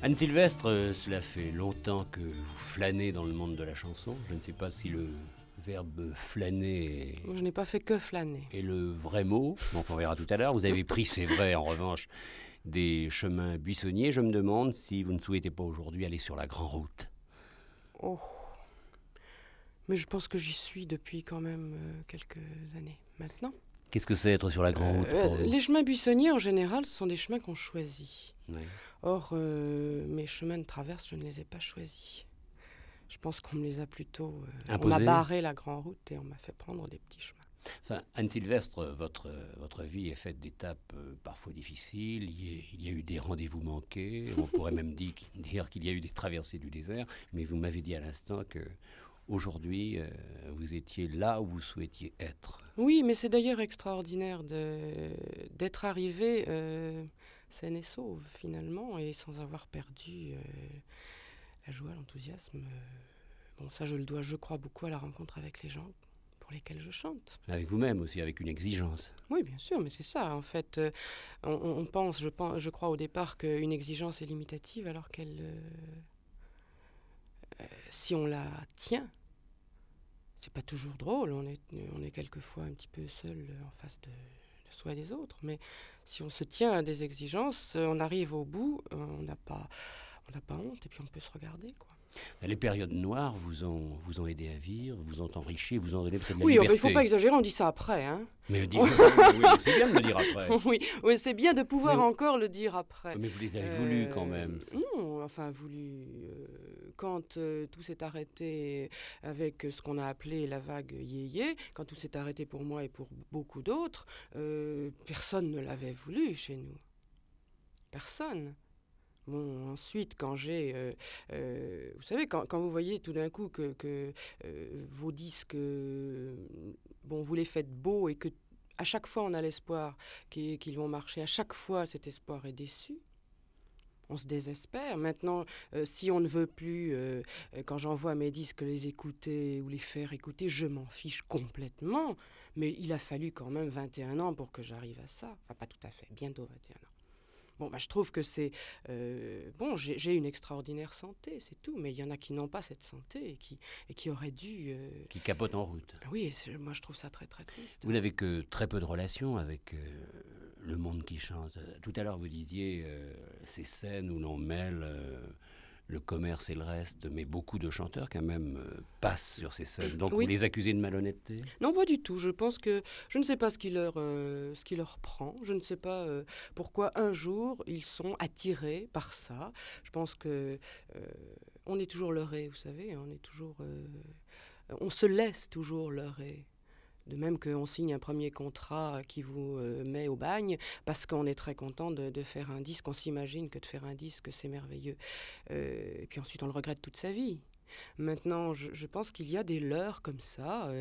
Anne Sylvestre, cela fait longtemps que vous flânez dans le monde de la chanson. Je ne sais pas si le verbe flâner Je n'ai pas fait que flâner. est le vrai mot, donc on verra tout à l'heure. Vous avez pris, c'est vrai, en revanche, des chemins buissonniers. Je me demande si vous ne souhaitez pas aujourd'hui aller sur la grande route. Oh. Mais je pense que j'y suis depuis quand même quelques années maintenant. Qu'est-ce que c'est être sur la grande route pour vous? Les chemins buissonniers, en général, ce sont des chemins qu'on choisit. Oui. Or, mes chemins de traverse, je ne les ai pas choisis. Je pense qu'on me les a plutôt... on m'a Imposés? barré la grande route et on m'a fait prendre des petits chemins. Enfin, Anne Sylvestre, votre vie est faite d'étapes parfois difficiles. Il y a eu des rendez-vous manqués. On pourrait même dire qu'il y a eu des traversées du désert. Mais vous m'avez dit à l'instant que aujourd'hui, vous étiez là où vous souhaitiez être. Oui, mais c'est d'ailleurs extraordinaire d'être arrivé saine et sauve, finalement, et sans avoir perdu la joie, l'enthousiasme. Bon, ça, je le dois, je crois, beaucoup à la rencontre avec les gens pour lesquels je chante. Avec vous-même aussi, avec une exigence. Oui, bien sûr, mais c'est ça, en fait. On pense, je crois au départ qu'une exigence est limitative, alors qu'elle... si on la tient, c'est pas toujours drôle, on est quelquefois un petit peu seul en face de soi et des autres, mais si on se tient à des exigences, on arrive au bout, on n'a pas honte, et puis on peut se regarder, quoi. Les périodes noires vous ont aidé à vivre, vous ont enrichi, vous ont donné peut-être de la Oui, liberté. il ne faut pas exagérer, on dit ça après, hein. Mais oui, c'est bien de le dire après. Oui, c'est bien de pouvoir encore le dire après. Mais vous les avez voulu quand même. Non, enfin voulu. Quand tout s'est arrêté avec ce qu'on a appelé la vague yéyé, quand tout s'est arrêté pour moi et pour beaucoup d'autres, personne ne l'avait voulu chez nous. Personne. Bon, ensuite, quand j'ai... vous savez, quand vous voyez tout d'un coup que vos disques, bon, vous les faites beaux et que à chaque fois on a l'espoir qu'ils vont marcher, à chaque fois cet espoir est déçu, on se désespère. Maintenant, si on ne veut plus, quand j'envoie mes disques, les écouter ou les faire écouter, je m'en fiche complètement. Mais il a fallu quand même 21 ans pour que j'arrive à ça. Enfin, pas tout à fait, bientôt 21 ans. Bon, je trouve que c'est... bon, j'ai une extraordinaire santé, c'est tout. Mais il y en a qui n'ont pas cette santé et qui auraient dû... Qui capotent en route. Oui, moi je trouve ça très très triste. Vous n'avez que très peu de relations avec le monde qui chante. Tout à l'heure, vous disiez ces scènes où l'on mêle le commerce et le reste, mais beaucoup de chanteurs quand même passent sur ces scènes. Donc Oui. vous les accusez de malhonnêteté? Non, pas du tout. Je pense que je ne sais pas ce qui leur prend. Je ne sais pas pourquoi un jour ils sont attirés par ça. Je pense que on est toujours leurré, vous savez. On se laisse toujours leurrer. De même qu'on signe un premier contrat qui vous met au bagne parce qu'on est très content de faire un disque. On s'imagine que de faire un disque, c'est merveilleux. Et puis ensuite, on le regrette toute sa vie. Maintenant, je pense qu'il y a des leurres comme ça.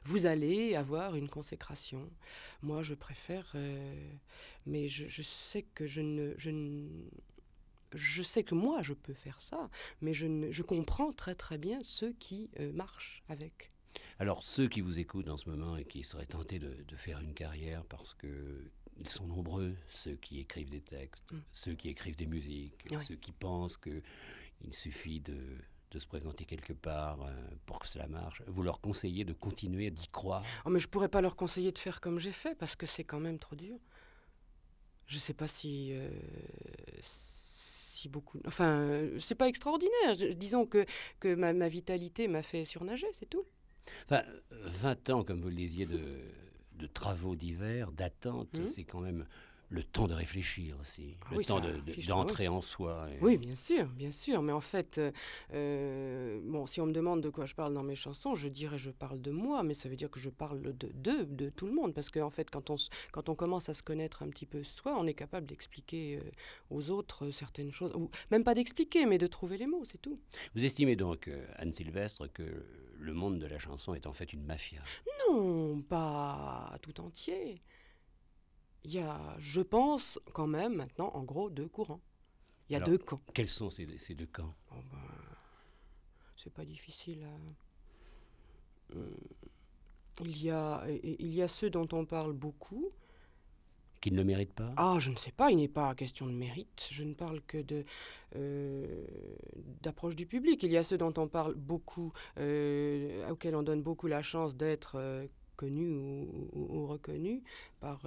Vous allez avoir une consécration. Moi, je préfère... mais je sais que je sais que moi, je peux faire ça, mais je comprends très très bien ceux qui marchent avec. Alors ceux qui vous écoutent en ce moment et qui seraient tentés de faire une carrière parce que ils sont nombreux, ceux qui écrivent des textes, ceux qui écrivent des musiques, Oui. ceux qui pensent qu'il suffit de se présenter quelque part pour que cela marche. Vous leur conseillez de continuer d'y croire? Oh, mais je pourrais pas leur conseiller de faire comme j'ai fait parce que c'est quand même trop dur. Je sais pas si beaucoup... Enfin, c'est pas extraordinaire. Disons que ma vitalité m'a fait surnager, c'est tout. Enfin, 20 ans, comme vous le disiez, de travaux divers, d'attente, c'est quand même le temps de réfléchir aussi, le temps d'entrer en soi. Oui, bien sûr. Mais en fait, bon, si on me demande de quoi je parle dans mes chansons, je dirais je parle de moi, mais ça veut dire que je parle de tout le monde. Parce qu'en fait, quand on commence à se connaître un petit peu soi, on est capable d'expliquer aux autres certaines choses. Ou même pas d'expliquer, mais de trouver les mots, c'est tout. Vous estimez donc, Anne Sylvestre, que le monde de la chanson est en fait une mafia? Non, pas tout entier. Il y a, je pense, quand même, maintenant, en gros, deux courants. Il y a Alors, deux camps. Quels sont ces deux camps? Oh c'est pas difficile à... il y a ceux dont on parle beaucoup, Qu'il ne le mérite pas? Ah, je ne sais pas, il n'est pas question de mérite. Je ne parle que d'approche du public. Il y a ceux dont on parle beaucoup, auxquels on donne beaucoup la chance d'être connus ou reconnus par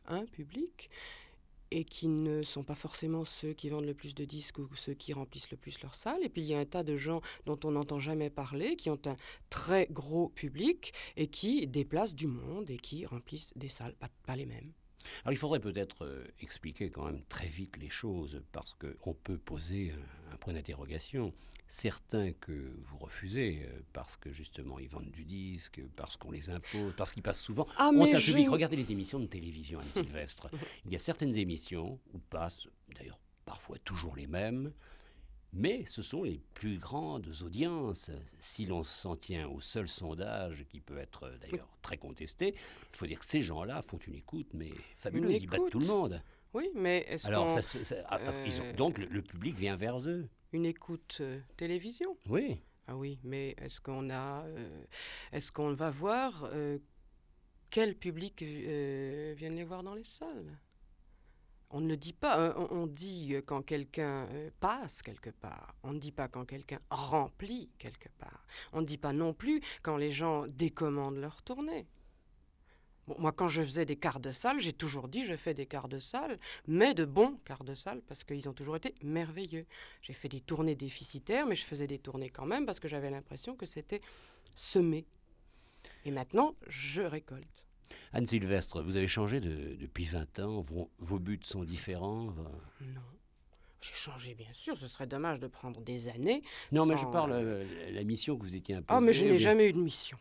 un public, et qui ne sont pas forcément ceux qui vendent le plus de disques ou ceux qui remplissent le plus leur salle. Et puis il y a un tas de gens dont on n'entend jamais parler, qui ont un très gros public et qui déplacent du monde et qui remplissent des salles, pas les mêmes. Alors il faudrait peut-être expliquer quand même très vite les choses, parce qu'on peut poser un point d'interrogation. Certains que vous refusez, parce que justement ils vendent du disque, parce qu'on les impose, parce qu'ils passent souvent, Ah, ont mais un je... public. Regardez les émissions de télévision, Anne Sylvestre. Il y a certaines émissions où passent, d'ailleurs parfois toujours les mêmes, mais ce sont les plus grandes audiences. Si l'on s'en tient au seul sondage, qui peut être d'ailleurs très contesté, il faut dire que ces gens-là font une écoute, mais fabuleuse. Ils battent tout le monde. Oui, mais est-ce Alors, qu'on... donc le public vient vers eux. Une écoute télévision? Oui. Ah oui, mais est-ce qu'on va voir quel public viennent les voir dans les salles? On ne le dit pas. On dit quand quelqu'un passe quelque part. On ne dit pas quand quelqu'un remplit quelque part. On ne dit pas non plus quand les gens décommandent leur tournée. Bon, moi, quand je faisais des quarts de salle, j'ai toujours dit je fais des quarts de salle, mais de bons quarts de salle, parce qu'ils ont toujours été merveilleux. J'ai fait des tournées déficitaires, mais je faisais des tournées quand même, parce que j'avais l'impression que c'était semé. Et maintenant, je récolte. Anne Sylvestre, vous avez changé depuis 20 ans. Vos buts sont différents? Non. J'ai changé, bien sûr. Ce serait dommage de prendre des années. Non, mais je parle la mission que vous étiez imposée. Ah, mais je n'ai jamais eu de mission.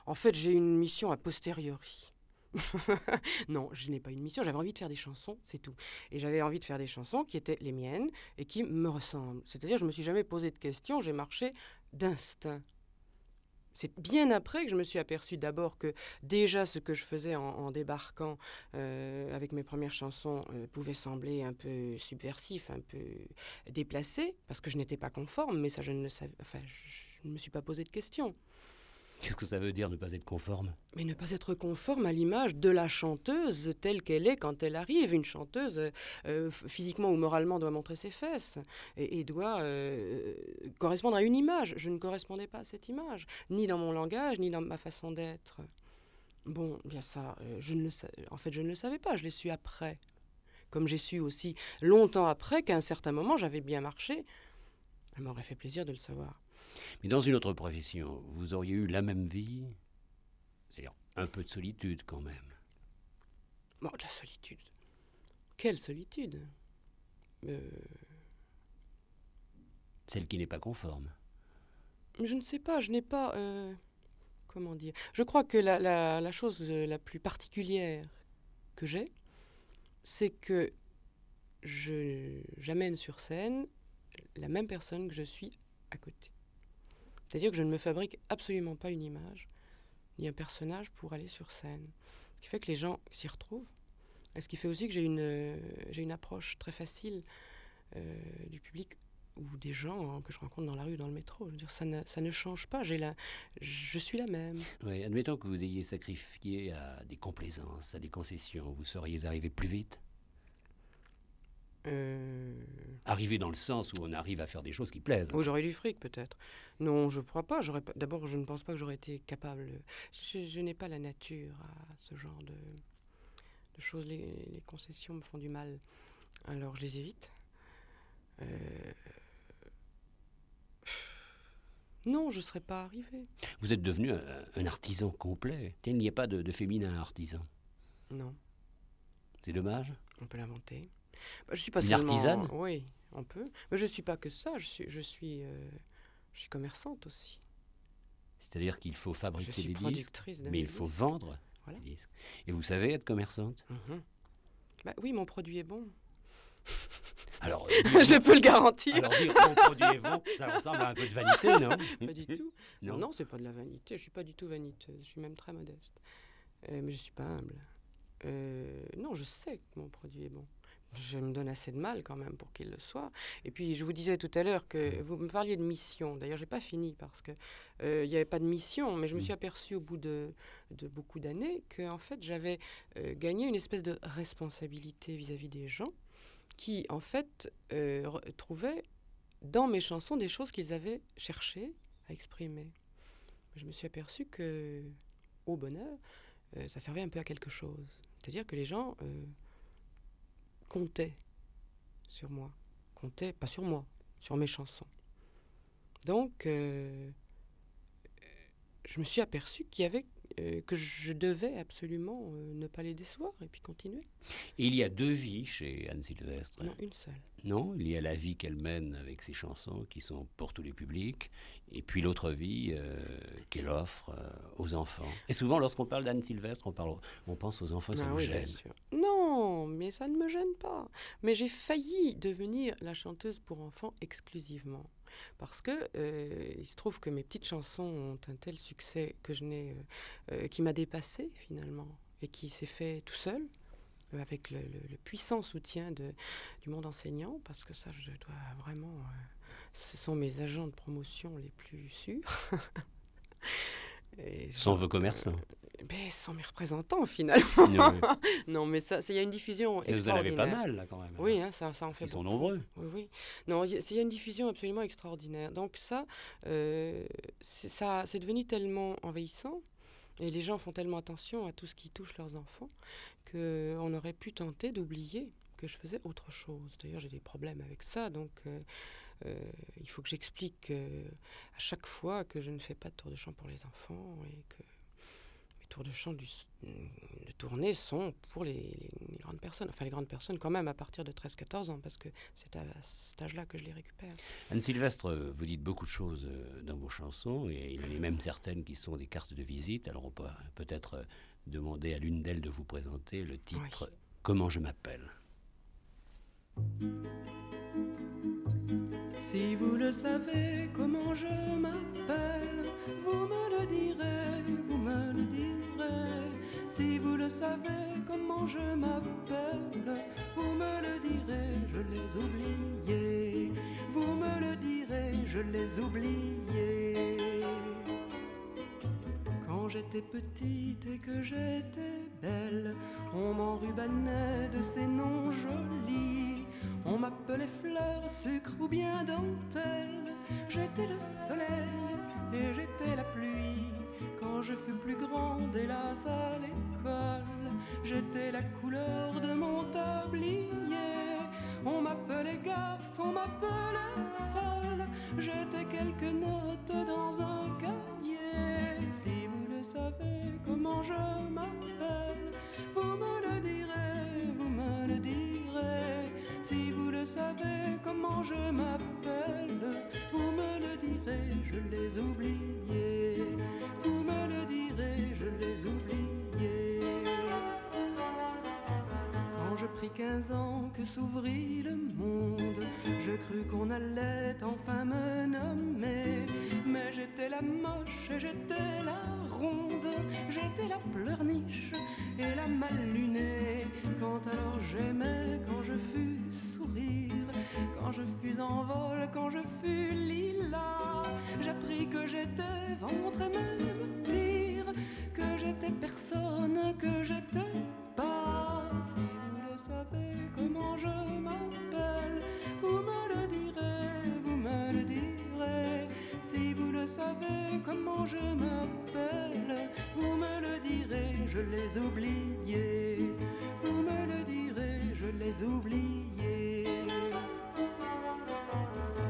En fait, j'ai une mission a posteriori. Non, je n'ai pas une mission. J'avais envie de faire des chansons, c'est tout. Et j'avais envie de faire des chansons qui étaient les miennes et qui me ressemblent. C'est-à-dire, je ne me suis jamais posé de questions, j'ai marché d'instinct. C'est bien après que je me suis aperçue d'abord que déjà ce que je faisais en débarquant avec mes premières chansons pouvait sembler un peu subversif, un peu déplacé, parce que je n'étais pas conforme, mais ça je ne le savais, enfin, je ne me suis pas posé de questions. Qu'est-ce que ça veut dire, ne pas être conforme? Mais ne pas être conforme à l'image de la chanteuse telle qu'elle est quand elle arrive. Une chanteuse, physiquement ou moralement, doit montrer ses fesses et doit correspondre à une image. Je ne correspondais pas à cette image, ni dans mon langage, ni dans ma façon d'être. Bon, bien ça, en fait, je ne le savais pas, je l'ai su après. Comme j'ai su aussi longtemps après qu'à un certain moment, j'avais bien marché. Ça m'aurait fait plaisir de le savoir. Mais dans une autre profession, vous auriez eu la même vie? C'est-à-dire un peu de solitude quand même. Bon, de la solitude. Quelle solitude? Celle qui n'est pas conforme. Je ne sais pas, je n'ai pas... comment dire? Je crois que la chose la plus particulière que j'ai, c'est que j'amène sur scène la même personne que je suis à côté. C'est-à-dire que je ne me fabrique absolument pas une image, ni un personnage pour aller sur scène. Ce qui fait que les gens s'y retrouvent. Et ce qui fait aussi que j'ai une approche très facile du public ou des gens que je rencontre dans la rue, dans le métro. Je veux dire, ça ne change pas. Je suis la même. Oui, admettons que vous ayez sacrifié à des complaisances, à des concessions. Vous seriez arrivé plus vite? Arriver dans le sens où on arrive à faire des choses qui plaisent. Oh, j'aurais du fric, peut-être. Non, je ne crois pas. D'abord, je ne pense pas que j'aurais été capable. Je n'ai pas la nature à ce genre de choses. Les concessions me font du mal. Alors, je les évite. Non, je ne serais pas arrivée. Vous êtes devenu un artisan complet. Tiens, il n'y a pas de féminin artisan. Non. C'est dommage. On peut l'inventer. Je suis pas Une seulement... artisane? Oui, on peut. Mais je ne suis pas que ça. Je suis commerçante aussi. C'est-à-dire qu'il faut fabriquer des disques, productrice de mais il mes faut disques. vendre Voilà. des disques. Et vous savez être commerçante? Oui, mon produit est bon. Alors, Je peux le garantir. Alors dire mon produit est bon, ça ressemble à un peu de vanité, non? Pas du tout. Non. Non, c'est pas de la vanité. Je suis pas du tout vaniteuse. Je suis même très modeste. Mais je suis pas humble. Non, je sais que mon produit est bon. je me donne assez de mal quand même pour qu'il le soit. Et puis, je vous disais tout à l'heure que vous me parliez de mission. D'ailleurs, j'ai pas fini parce que il n'y avait pas de mission, mais je me suis aperçue au bout de beaucoup d'années que en fait, j'avais gagné une espèce de responsabilité vis-à-vis des gens qui, en fait, trouvaient dans mes chansons des choses qu'ils avaient cherché à exprimer. Je me suis aperçue que, au bonheur, ça servait un peu à quelque chose. C'est-à-dire que les gens comptaient sur moi. Comptaient, pas sur moi, sur mes chansons. Donc, je me suis aperçue qu'il y avait, que je devais absolument ne pas les décevoir et puis continuer. Et il y a deux vies chez Anne Sylvestre. Non, une seule. Non, il y a la vie qu'elle mène avec ses chansons qui sont pour tous les publics, et puis l'autre vie qu'elle offre aux enfants. Et souvent, lorsqu'on parle d'Anne Sylvestre, on pense aux enfants, ça nous Oui, gêne. bien sûr. Non, mais ça ne me gêne pas. Mais j'ai failli devenir la chanteuse pour enfants exclusivement. Parce que il se trouve que mes petites chansons ont un tel succès que qui m'a dépassée finalement et qui s'est fait tout seul avec le puissant soutien du monde enseignant, parce que ça, je dois vraiment... ce sont mes agents de promotion les plus sûrs. Sans vos commerçants. Sans mes représentants, finalement. Oui. Non, mais il y a une diffusion extraordinaire. Vous en avez pas mal, là, quand même. Oui, hein, ça en fait Ils sont beaucoup. nombreux. Oui, oui. Non, il y a une diffusion absolument extraordinaire. Donc ça, c'est devenu tellement envahissant, et les gens font tellement attention à tout ce qui touche leurs enfants, qu'on aurait pu tenter d'oublier que je faisais autre chose. D'ailleurs, j'ai des problèmes avec ça, donc il faut que j'explique à chaque fois que je ne fais pas de tour de chant pour les enfants, et que mes tours de chant de tournée sont pour les grandes personnes. Enfin, les grandes personnes quand même à partir de 13-14 ans, parce que c'est à cet âge-là que je les récupère. Anne Sylvestre, vous dites beaucoup de choses dans vos chansons, et il y en a même certaines qui sont des cartes de visite. Alors on peut peut-être demander à l'une d'elles de vous présenter le titre « Comment je m'appelle ». Si vous le savez comment je m'appelle, vous me le direz, vous me le direz. Si vous le savez comment je m'appelle, vous me le direz, je l'ai oublié. Vous me le direz, je l'ai oublié. Quand j'étais petite et que j'étais belle, on m'enrubannait de ces noms jolis. On m'appelait fleur, sucre ou bien dentelle. J'étais le soleil et j'étais la pluie. Quand je fus plus grande, hélas à l'école, j'étais la couleur de mon tablier. On m'appelait garce, on m'appelait folle. J'étais quelques notes dans un cahier. Si vous le savez comment je m'appelle, vous me le direz, vous me le direz. Si vous le savez comment je m'appelle, vous me le direz, je les oubliés. Vous me le direz, je les oubliés. Quand je pris 15 ans que s'ouvrit le monde, je crus qu'on allait enfin me nommer. Mais j'étais la moche et j'étais la ronde, j'étais la pleurniche et la mal lunée. Quand alors j'aimais, quand je fus sourire, quand je fus en vol, quand je fus lilas, j'appris que j'étais ventre et même pire, que j'étais personne, que j'étais pas. Si vous le savez comment je m'appelle, vous me le direz, vous me le direz. Si vous le savez comment je m'appelle, vous me le direz, je les oubliés. Vous me le direz, je les oubliés.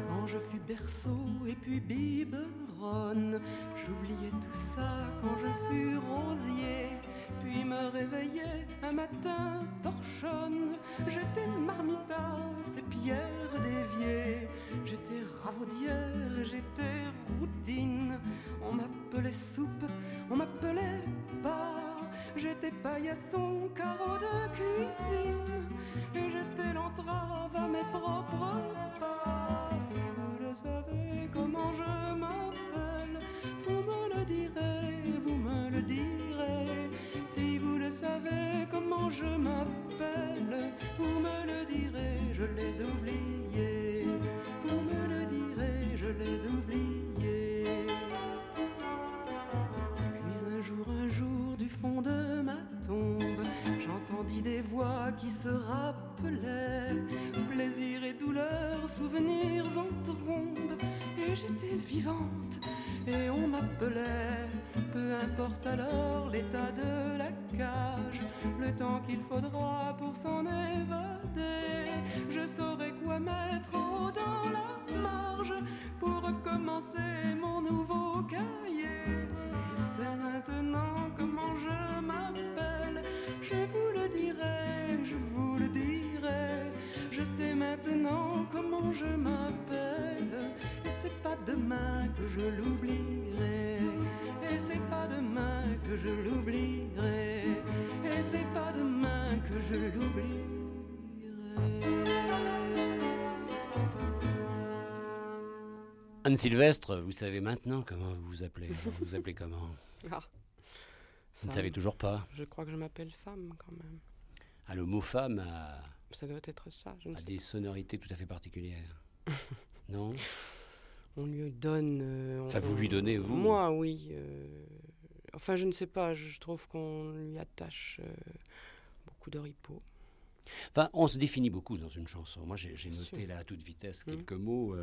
Quand je fus berceau et puis biberonne, j'oubliais tout ça quand je fus rosier. Puis me réveillais un matin torchonne, j'étais marmitas et pierre d'évier. J'étais ravaudière, j'étais routine. On m'appelait soupe, on m'appelait pas. J'étais paillasson, carreau de cuisine, et j'étais l'entrave à mes propres pas. Si vous le savez comment je m'appelle, vous me le direz, vous me le direz. Si vous le savez comment je m'appelle, vous me le direz. je les oubliais. Vous me le direz, je les oubliais. Puis un jour, du fond de ma tombe, j'entendis des voix qui se rappelaient plaisir et douleur, souvenirs en trombe. Et j'étais vivante et on m'appelait. Peu importe alors l'état de la cage, le temps qu'il faudra pour s'en évader, je saurai quoi mettre en haut dans la marge pour recommencer mon nouveau cahier. Je sais maintenant comment je m'appelle, je vous le dirai, je vous le dirai. Je sais maintenant comment je m'appelle, et c'est pas demain que je l'oublierai. Et c'est pas demain que je l'oublierai. Et c'est pas demain que je l'oublierai. Anne Sylvestre, vous savez maintenant comment vous vous appelez. Vous vous appelez comment? Ah, Vous ne femme. savez toujours pas. Je crois que je m'appelle femme quand même. Ah, le mot femme a Ça doit être ça, je ne sais des sonorités tout à fait particulières. Non? pas. On lui donne... Enfin, vous lui donnez, vous? Moi, oui. Enfin, je ne sais pas, je trouve qu'on lui attache beaucoup d'oripeaux. Enfin, on se définit beaucoup dans une chanson. Moi, j'ai noté Sûr. là à toute vitesse quelques mots.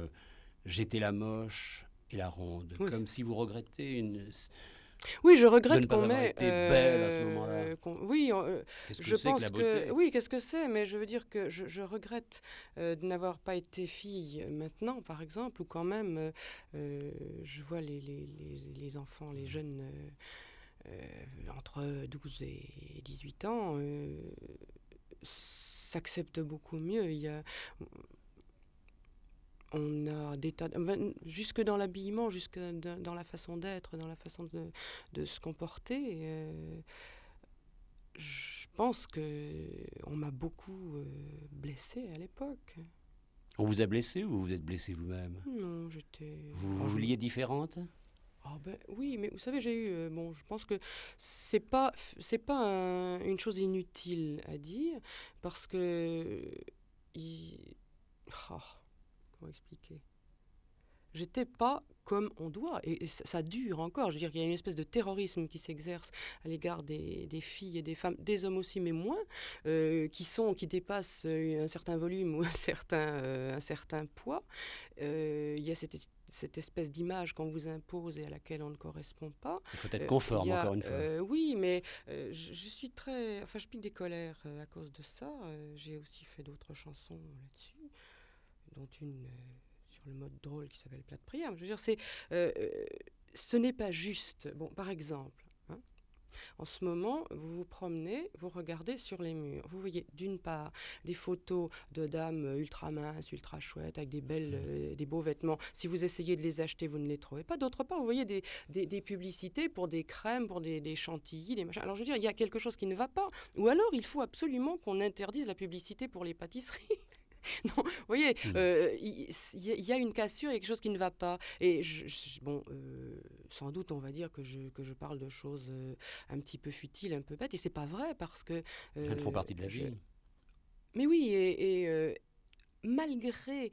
J'étais la moche et la ronde. Oui. Comme si vous regrettez une... Oui, je De regrette ne pas qu'on avoir met... été belle à ce moment-là. Oui, Qu'est-ce que je c'est que pense la que... beauté? Oui, qu'est-ce que c'est? Mais je veux dire que je regrette de n'avoir pas été fille maintenant, par exemple, ou quand même, je vois les enfants, les jeunes entre 12 et 18 ans s'acceptent beaucoup mieux. On a des tas... jusque dans l'habillement, jusque dans la façon d'être, dans la façon de se comporter. Je pense qu'on m'a beaucoup blessée à l'époque. On vous a blessé ou vous êtes blessé vous-même? Non, j'étais... Vous Oh, vous je- vouliez différente? Ah ben, oui, mais vous savez, j'ai eu... bon, je pense que c'est pas une chose inutile à dire, parce que... Ah, comment expliquer? J'étais pas comme on doit, et ça dure encore. Je veux dire, il y a une espèce de terrorisme qui s'exerce à l'égard des filles et des femmes, des hommes aussi, mais moins, qui dépassent un certain volume ou un certain poids. Il y a cette espèce d'image qu'on vous impose et à laquelle on ne correspond pas. Il faut être conforme, Il y a, encore une fois. oui, mais je suis très... Enfin, je pique des colères à cause de ça. J'ai aussi fait d'autres chansons là-dessus, dont une... sur le mode drôle qui s'appelle Plat de prière. Je veux dire, ce n'est pas juste. Bon, par exemple, hein, en ce moment, vous vous promenez, vous regardez sur les murs. Vous voyez d'une part des photos de dames ultra minces, ultra chouettes, avec des beaux vêtements. Si vous essayez de les acheter, vous ne les trouvez pas. D'autre part, vous voyez des publicités pour des crèmes, pour des chantilly, des machins. Alors, je veux dire, il y a quelque chose qui ne va pas. Ou alors, il faut absolument qu'on interdise la publicité pour les pâtisseries. Non, vous voyez, il y a une cassure, il y a quelque chose qui ne va pas. Et bon, sans doute, on va dire que je parle de choses un petit peu futiles, un peu bêtes, et c'est pas vrai parce que. Elles font partie de la vie. Mais oui, et malgré,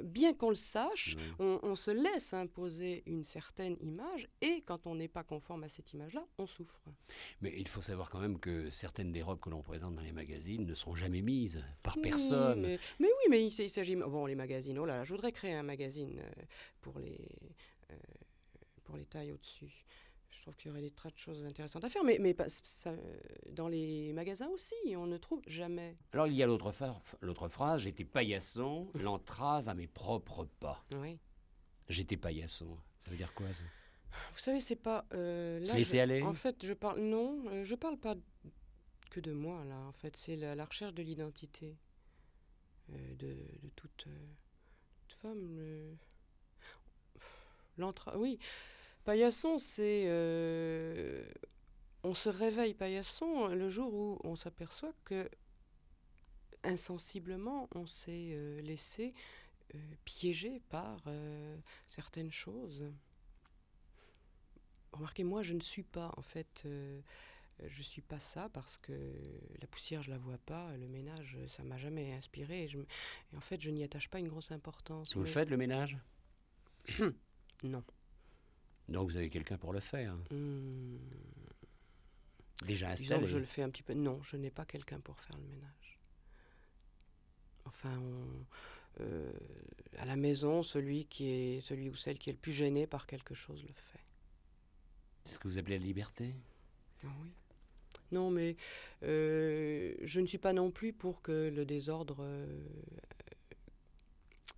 bien qu'on le sache, Oui. on se laisse imposer une certaine image, et quand on n'est pas conforme à cette image-là, on souffre. Mais il faut savoir quand même que certaines des robes que l'on présente dans les magazines ne seront jamais mises par personne. Mais oui, mais il s'agit... Bon, les magazines, oh là là, je voudrais créer un magazine pour les tailles au-dessus. Je trouve qu'il y aurait des tas de choses intéressantes à faire, mais dans les magasins aussi, on ne trouve jamais. Alors il y a l'autre phrase, j'étais paillasson, l'entrave à mes propres pas. Oui. J'étais paillasson. Ça veut dire quoi ça? Vous savez, c'est pas... là, Se laisser aller? En fait, je parle... Non, je parle pas que de moi, là. En fait, c'est la recherche de l'identité de toute femme. Oui, paillasson, c'est... on se réveille paillasson le jour où on s'aperçoit que, insensiblement, on s'est laissé piéger par certaines choses. Remarquez, moi, je ne suis pas, en fait, je suis pas ça parce que la poussière, je la vois pas. Le ménage, ça m'a jamais inspiré. Et en fait, je n'y attache pas une grosse importance. Vous le faites, le ménage? Non. Donc vous avez quelqu'un pour le faire. Hmm. Déjà Disons que installé. je le fais un petit peu. Non, je n'ai pas quelqu'un pour faire le ménage. Enfin, à la maison, celui ou celle qui est le plus gêné par quelque chose le fait. C'est ce que vous appelez la liberté? Ah oui. Non, mais je ne suis pas non plus pour que le désordre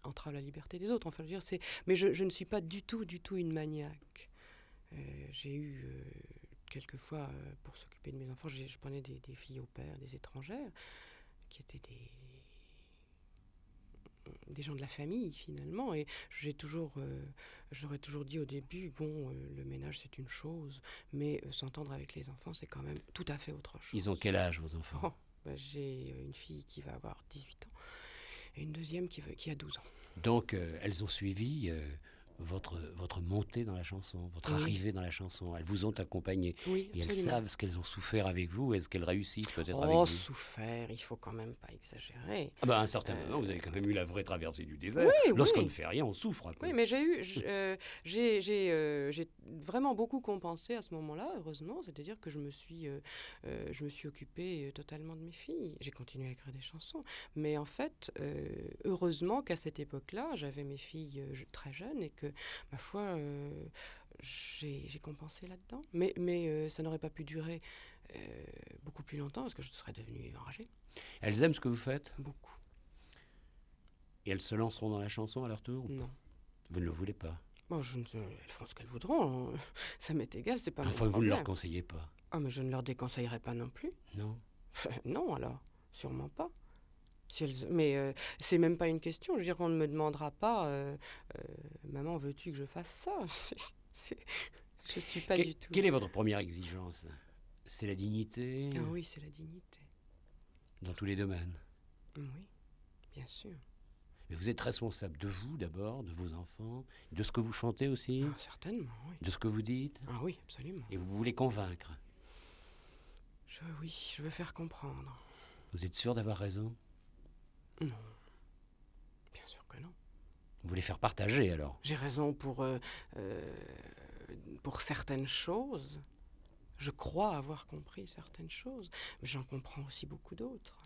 entrave la liberté des autres. Enfin, je veux dire, mais je ne suis pas du tout une maniaque. J'ai eu quelquefois, pour s'occuper de mes enfants, je prenais des filles au père, des étrangères, qui étaient des gens de la famille finalement, et j'aurais toujours dit au début, bon, le ménage c'est une chose, mais s'entendre avec les enfants c'est quand même tout à fait autre chose. Ils ont quel âge, vos enfants? Oh, bah, j'ai une fille qui va avoir 18 ans et une deuxième qui a 12 ans. Donc elles ont suivi votre montée dans la chanson, votre arrivée dans la chanson. Elles vous ont accompagné. Oui, et elles absolument. savent ce qu'elles ont souffert avec vous et ce qu'elles réussissent peut-être avec Oh, vous. souffert, il faut quand même pas exagérer. Ah bah, à un certain moment, vous avez quand même eu la vraie traversée du désert. Oui, Lorsqu'on oui. ne fait rien, on souffre un peu. Oui, mais j'ai vraiment beaucoup compensé à ce moment-là, heureusement. C'est-à-dire que je me suis occupée totalement de mes filles. J'ai continué à écrire des chansons. Mais en fait, heureusement qu'à cette époque-là, j'avais mes filles très jeunes et que, ma foi, j'ai compensé là-dedans. Mais ça n'aurait pas pu durer beaucoup plus longtemps parce que je serais devenue enragée. Elles aiment ce que vous faites? Beaucoup. Et elles se lanceront dans la chanson à leur tour? Non. Vous ne le voulez pas? Bon, elles font ce qu'elles voudront. Hein. Ça m'est égal, c'est pas mon Enfin, vous ne problème. leur conseillez pas? Ah, mais je ne leur déconseillerais pas non plus. Non? Non, alors, sûrement pas. Mais c'est même pas une question. Je veux dire, on ne me demandera pas maman, veux-tu que je fasse ça? Je suis pas du tout. Quelle est votre première exigence? C'est la dignité? Ah oui, c'est la dignité. Dans tous les domaines? Oui, bien sûr. Mais vous êtes responsable de vous d'abord, de vos enfants, de ce que vous chantez aussi, Ah, certainement, oui. de ce que vous dites, Ah oui, absolument. et vous voulez convaincre. Oui, je veux faire comprendre. Vous êtes sûr d'avoir raison? Non. Bien sûr que non. Vous voulez faire partager alors? J'ai raison pour certaines choses. Je crois avoir compris certaines choses, mais j'en comprends aussi beaucoup d'autres.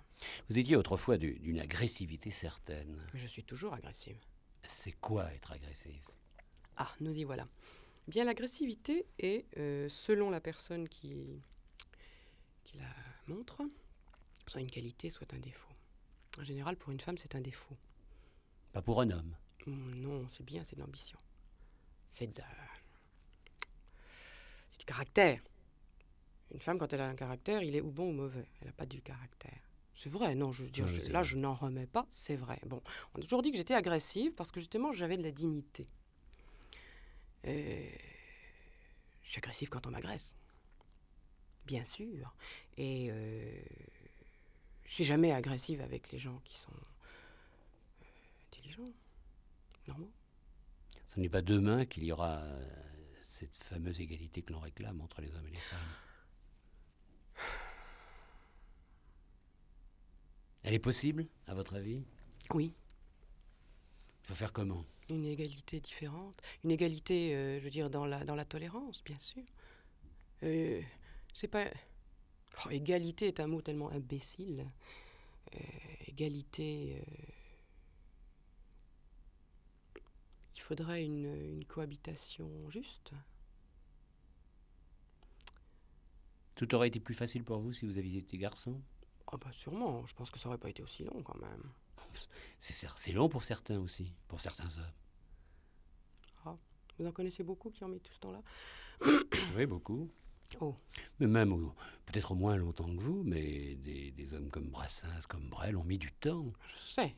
Vous étiez autrefois d'une agressivité certaine. Mais je suis toujours agressive. C'est quoi être agressif? Ah, nous y voilà. Bien, l'agressivité est, selon la personne qui la montre, soit une qualité, soit un défaut. En général, pour une femme, c'est un défaut. Pas pour un homme. Non, c'est bien, c'est de l'ambition. C'est du caractère. Une femme, quand elle a un caractère, il est ou bon ou mauvais. Elle n'a pas du caractère. C'est vrai, non, je veux dire, Oui, je n'en remets pas, c'est vrai. Bon, on a toujours dit que j'étais agressive parce que justement, j'avais de la dignité. Je suis agressive quand on m'agresse. Bien sûr. Et je suis jamais agressive avec les gens qui sont intelligents, normaux. Ce n'est pas demain qu'il y aura cette fameuse égalité que l'on réclame entre les hommes et les femmes. Elle est possible, à votre avis? Oui. Il faut faire comment? Une égalité différente. Une égalité, je veux dire, dans la tolérance, bien sûr. C'est pas... Oh, égalité est un mot tellement imbécile. Égalité... il faudrait une cohabitation juste. Tout aurait été plus facile pour vous si vous aviez été garçon? Ah bah sûrement, je pense que ça aurait pas été aussi long quand même. C'est long pour certains aussi, pour certains hommes. Ah, vous en connaissez beaucoup qui ont mis tout ce temps-là? Oui, beaucoup. Oh. Mais même, peut-être moins longtemps que vous, mais des hommes comme Brassens, comme Brel ont mis du temps. Je sais,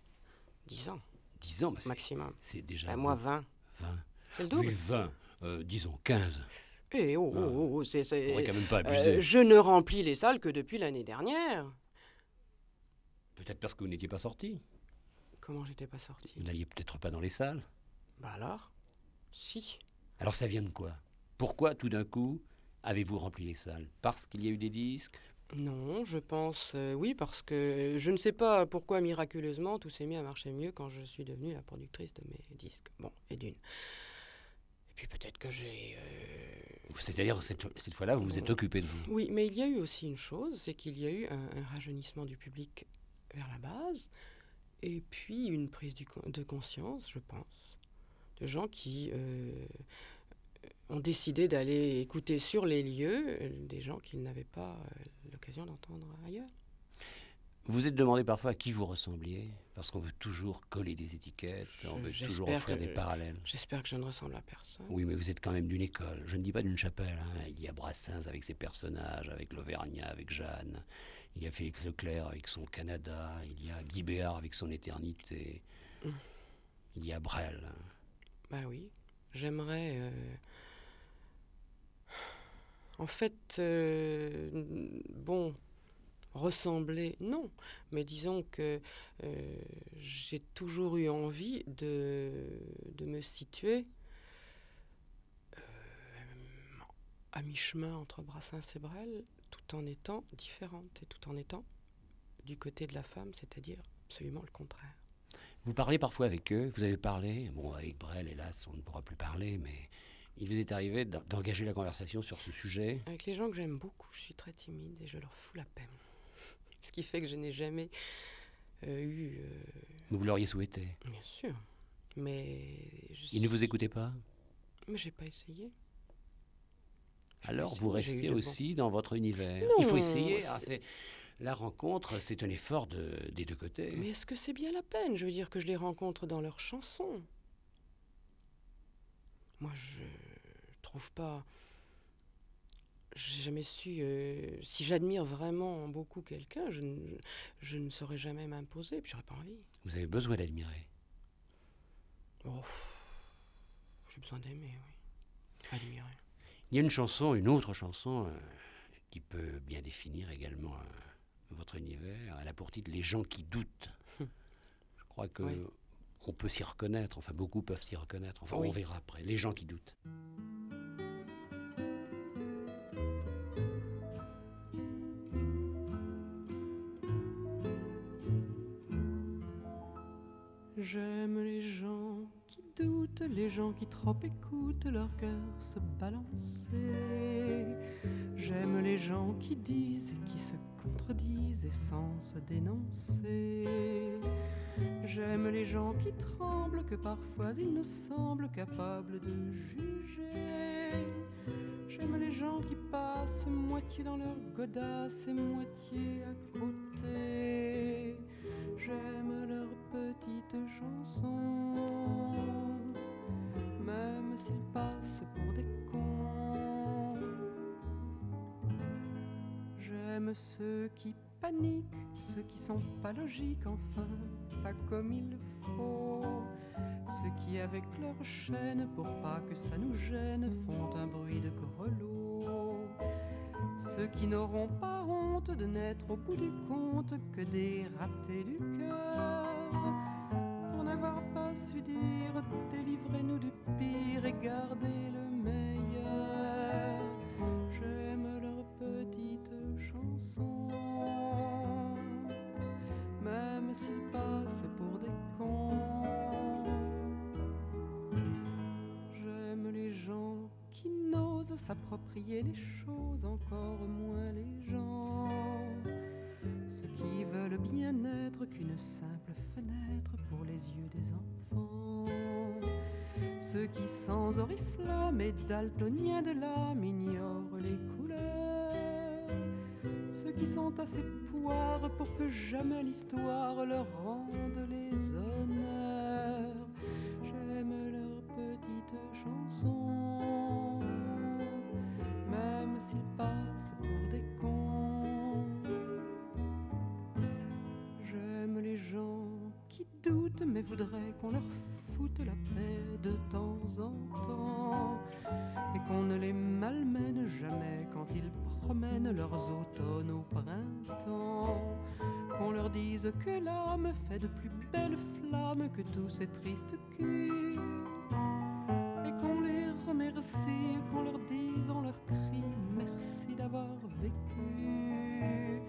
10 ans. 10 ans, bah maximum. C'est déjà... Ben, moi, 20. 20. C'est le double. Oui, 20. Disons 15. Eh oh, c'est... On pourrait quand même pas abuser. Je ne remplis les salles que depuis l'année dernière. Peut-être parce que vous n'étiez pas sorti. Comment j'étais pas sortie? Vous n'alliez peut-être pas dans les salles. Bah alors? Si. Alors ça vient de quoi? Pourquoi tout d'un coup avez-vous rempli les salles? Parce qu'il y a eu des disques? Non, je pense, oui, parce que je ne sais pas pourquoi miraculeusement tout s'est mis à marcher mieux quand je suis devenue la productrice de mes disques. Bon, et d'une. Et puis peut-être que j'ai... C'est-à-dire, cette fois-là, vous vous êtes occupé de vous. Oui, mais il y a eu aussi une chose, c'est qu'il y a eu un rajeunissement du public vers la base, et puis une prise de conscience, je pense, de gens qui ont décidé d'aller écouter sur les lieux des gens qu'ils n'avaient pas l'occasion d'entendre ailleurs. Vous vous êtes demandé parfois à qui vous ressembliez? Parce qu'on veut toujours coller des étiquettes, on veut toujours offrir des parallèles. J'espère que je ne ressemble à personne. Oui, mais vous êtes quand même d'une école. Je ne dis pas d'une chapelle. Hein. Il y a Brassens avec ses personnages, avec l'Auvergnat, avec Jeanne. Il y a Félix Leclerc avec son Canada. Il y a Guy Béard avec son Éternité. Il y a Brel. Bah oui, j'aimerais... En fait, bon... Ressembler, non, mais disons que j'ai toujours eu envie de me situer à mi-chemin entre Brassens et Brel, tout en étant différente et tout en étant du côté de la femme, c'est-à-dire absolument le contraire. Vous parlez parfois avec eux, vous avez parlé, bon avec Brel hélas on ne pourra plus parler, mais il vous est arrivé d'engager la conversation sur ce sujet? Avec les gens que j'aime beaucoup, je suis très timide et je leur fous la peine. Ce qui fait que je n'ai jamais eu... Vous l'auriez souhaité? Bien sûr, mais... Ils ne vous écoutaient pas? Mais j'ai pas essayé. Alors vous restez aussi dans votre univers. Non, il faut essayer. La rencontre, c'est un effort des deux côtés. Mais est-ce que c'est bien la peine? Je veux dire que je les rencontre dans leurs chansons. Moi, je trouve pas... J'ai jamais su... si j'admire vraiment beaucoup quelqu'un, je ne saurais jamais m'imposer, puis j'aurais pas envie. Vous avez besoin d'admirer? Oh, j'ai besoin d'aimer, oui. Admirer. Il y a une autre chanson qui peut bien définir également votre univers. Elle a pour titre « Les gens qui doutent ». Je crois que on peut s'y reconnaître, enfin beaucoup peuvent s'y reconnaître. Enfin, on verra après. Les gens qui doutent. J'aime les gens qui doutent, les gens qui trop écoutent leur cœur se balancer. J'aime les gens qui disent et qui se contredisent et sans se dénoncer. J'aime les gens qui tremblent, que parfois ils nous semblent capables de juger. J'aime les gens qui passent moitié dans leur godasse et moitié à côté. J'aime leurs petites chansons, même s'ils passent pour des cons. J'aime ceux qui paniquent, ceux qui sont pas logiques, enfin, pas comme il faut. Ceux qui avec leur chaîne, pour pas que ça nous gêne, font un bruit de grelot. Ceux qui n'auront pas honte de n'être au bout du compte que des ratés du cœur, pour n'avoir pas su dire délivrez-nous du pire et gardez le meilleur. J'aime leurs petites chansons, même s'ils passent pour des cons. J'aime les gens qui n'osent s'approprier les choses, encore moins les gens. Ceux qui veulent bien être qu'une simple fenêtre pour les yeux des enfants. Ceux qui sans oriflamme et daltoniens de l'âme ignorent les couleurs. Ceux qui sont assez poires pour que jamais l'histoire leur rende les honneurs. J'aime leurs petites chansons, même s'ils passent pour des cons. J'aime les gens qui doutent mais voudraient qu'on leur foute la paix de temps en temps, et qu'on ne les malmène jamais quand ils promènent leurs automnes au printemps. Qu'on leur dise que l'âme fait de plus belles flammes que tous ces tristes culs, et qu'on les remercie, qu'on leur dise en leur cri vécu.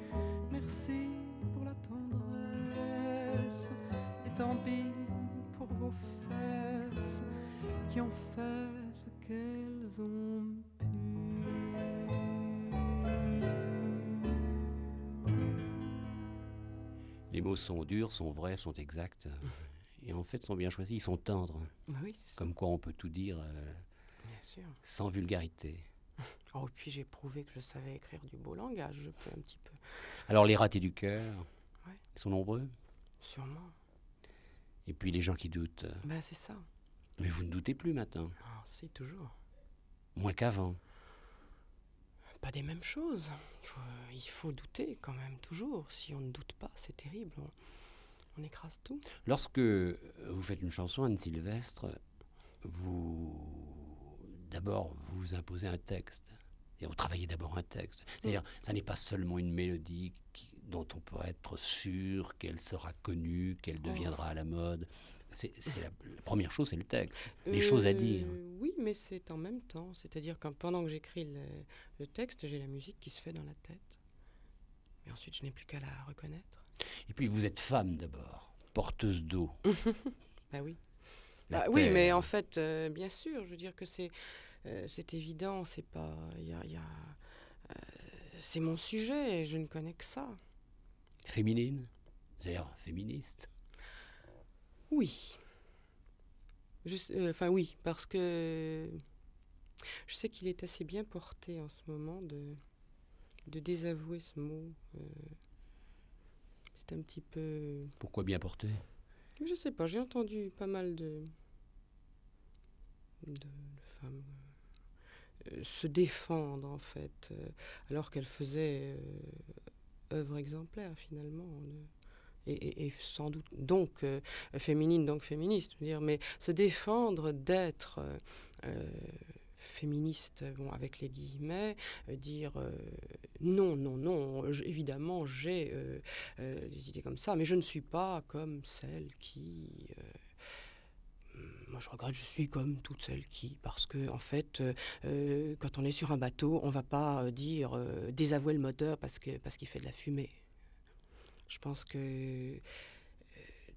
Merci pour la tendresse, et tant pis pour vos fesses qui ont fait ce qu'elles ont pu. Les mots sont durs, sont vrais, sont exacts. Et en fait, sont bien choisis, ils sont tendres. Oui, c'est ça. Comme quoi on peut tout dire Bien sûr. sans vulgarité. Oh, et puis j'ai prouvé que je savais écrire du beau langage, je peux un petit peu. Alors les ratés du cœur, Ouais. ils sont nombreux. Sûrement. Et puis les gens qui doutent. Ben, c'est ça. Mais vous ne doutez plus maintenant. Ah, si, toujours. Moins qu'avant. Pas des mêmes choses. Il faut douter quand même, toujours. Si on ne doute pas, c'est terrible. On écrase tout. Lorsque vous faites une chanson, Anne Sylvestre, d'abord, vous imposez un texte. Et vous travaillez d'abord un texte. C'est-à-dire, ça n'est pas seulement une mélodie dont on peut être sûr qu'elle sera connue, qu'elle deviendra à la mode. La première chose, c'est le texte. Les choses à dire. Oui, mais c'est en même temps. C'est-à-dire que pendant que j'écris le texte, j'ai la musique qui se fait dans la tête. Et ensuite, je n'ai plus qu'à la reconnaître. Et puis, vous êtes femme d'abord, porteuse d'eau. Bah oui. La Oui, terre. mais en fait, bien sûr, je veux dire que c'est évident. C'est pas, c'est mon sujet. Et je ne connais que ça. Féminine, c'est-à-dire féministe. Oui. Enfin oui, parce que je sais qu'il est assez bien porté en ce moment de désavouer ce mot. C'est un petit peu... Pourquoi bien porté? Je sais pas, j'ai entendu pas mal de femmes se défendre en fait, alors qu'elles faisaient œuvre exemplaire finalement. Et sans doute donc féminine, donc féministe, je veux dire, mais se défendre d'être féministe, bon, avec les guillemets, dire non, non, non, évidemment j'ai des idées comme ça, mais je ne suis pas comme celle qui... moi je regrette, je suis comme toutes celles qui, parce que en fait, quand on est sur un bateau, on ne va pas dire désavouer le moteur parce qu'il fait de la fumée. Je pense que,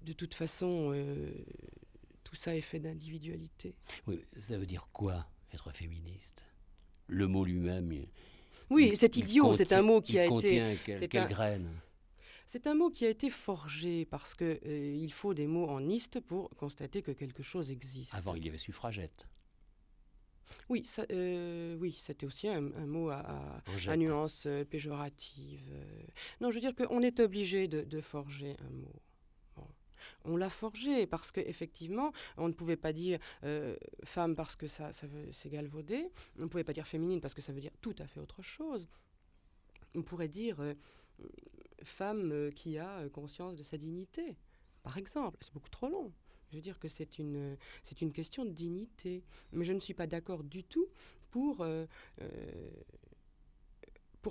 de toute façon, tout ça est fait d'individualité. Oui, ça veut dire quoi, être féministe? Le mot lui-même... Oui, c'est idiot, c'est un mot qui a été... Quelle graine? C'est un mot qui a été forgé parce que il faut des mots en iste pour constater que quelque chose existe. Avant, il y avait suffragette. Oui, oui, c'était aussi un mot à Angette. nuance péjorative. Non, je veux dire qu'on est obligé de forger un mot. Bon. On l'a forgé parce qu'effectivement, on ne pouvait pas dire femme parce que c'est galvaudé. On ne pouvait pas dire féminine parce que ça veut dire tout à fait autre chose. On pourrait dire femme qui a conscience de sa dignité, par exemple. C'est beaucoup trop long. Je veux dire que c'est une question de dignité. Mais je ne suis pas d'accord du tout pour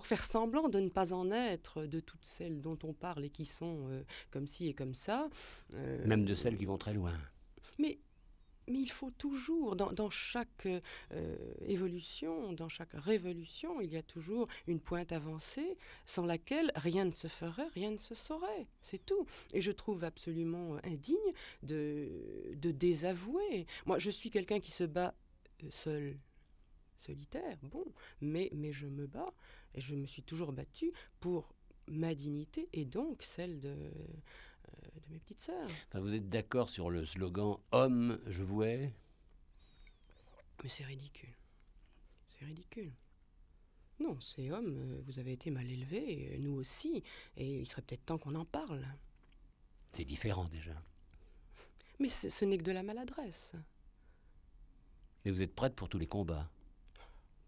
faire semblant de ne pas en être de toutes celles dont on parle et qui sont comme ci et comme ça. Même de celles qui vont très loin. Mais il faut toujours, dans chaque évolution, dans chaque révolution, il y a toujours une pointe avancée sans laquelle rien ne se ferait, rien ne se saurait. C'est tout. Et je trouve absolument indigne de désavouer. Moi, je suis quelqu'un qui se bat seul, solitaire, bon, mais je me bats et je me suis toujours battue pour ma dignité et donc celle de mes petites sœurs. Enfin, vous êtes d'accord sur le slogan « Homme, je vous hais » ? Mais c'est ridicule. C'est ridicule. Non, c'est homme, vous avez été mal élevés, nous aussi, et il serait peut-être temps qu'on en parle. C'est différent déjà. Mais ce n'est que de la maladresse. Mais vous êtes prête pour tous les combats.